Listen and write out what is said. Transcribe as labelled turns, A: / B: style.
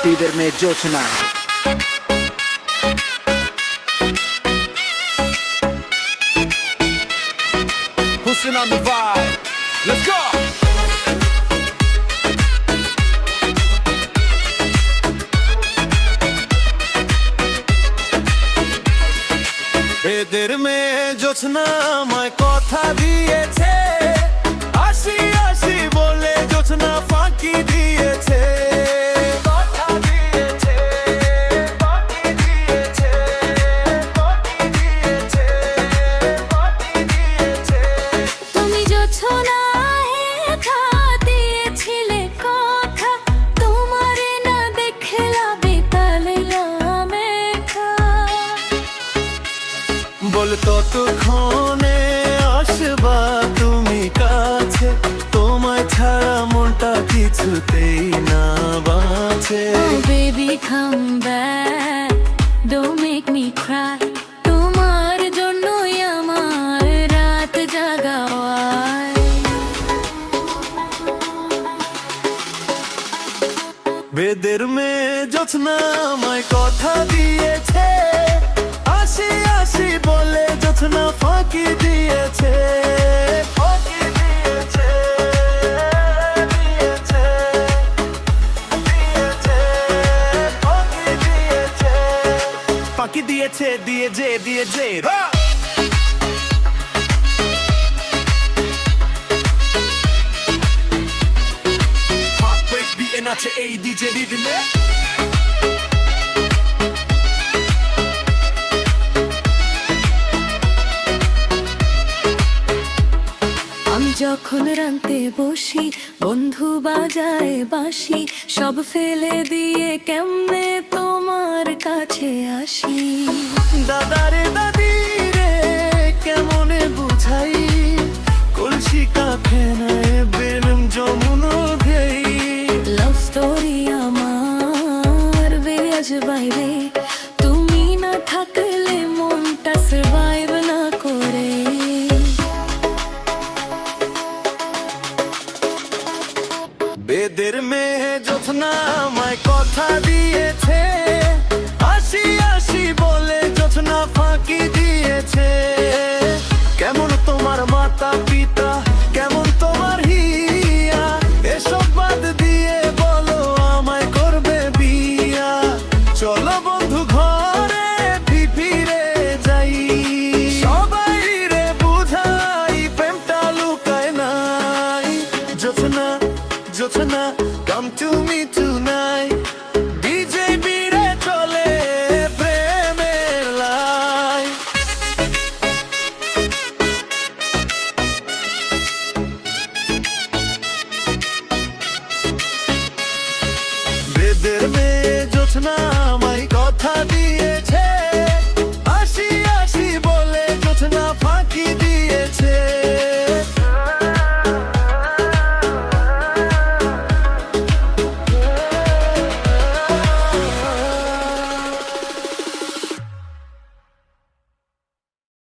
A: Peter में Jochna
B: Hussein on the vibe. Let's go. এদের মেয়ে জোছনা আমায় কথা দিয়েছে, আসি আসি বলে জোছনা ফাঁকি দিয়েছে। কথা দিয়েছে, ফাঁকি দিয়েছে, ফাঁকি দিয়েছে, ফাঁকি দিয়েছে।
C: তুমি জোছনা একা দিয়েছিলে কথা, তোমারে না দেখলা বেতালাম একা।
B: বল ততক্ষণে আসবা তুমি কাছে, তোমায় ছাড়া মনটা কিছুতেই না বাঁচে।
C: Oh baby come back, don't make me cry, তোমার জন্যই আমার রাত জাগাওয়ায়।
B: বেদের মেয়ে জোছনা আমায় কথা দিয়েছে, আসি আসি বলে জোছনা ফাঁকি দিয়েছে। ফাঁকি দিয়েছে, দিয়েছে, দিয়েছে, ফাঁকি দিয়েছে। ফাঁকি দিয়েছে, দিয়েছে, দিয়েছে। Heartbreak beating out your ADJ leaving there.
C: আমি যখন রানতে বসি, বন্ধু বাজায় বাঁশি, সব ফেলে দিয়ে কেমনে তোমার কাছে আসি।
B: দাদারে দাদি রে কেমনে বুঝাই, কলসি কাঁখে নাই বেলম যমুন ঘেই।
C: লাভ স্টোরি আমার বেজ বাইরে, তুমি না থাকলে মনটা সার্ভাইভ না করে।
B: বেদের মেয়ে জোছনা আমায় কথা দিয়েছে, আসি আসি বলে জোছনা ফাঁকি দিয়েছে। কেমন তোমার মাতা পিতা, কেমন তোমার হিয়া, এসব বাদ দিয়ে বলো আমায় করবে বিয়া। চলো বন্ধু ঘরে ফিরে যাই, সবাই রে বুঝাই প্রেমটা লুকায় নাই। জোছনা, Jochana, come to me too.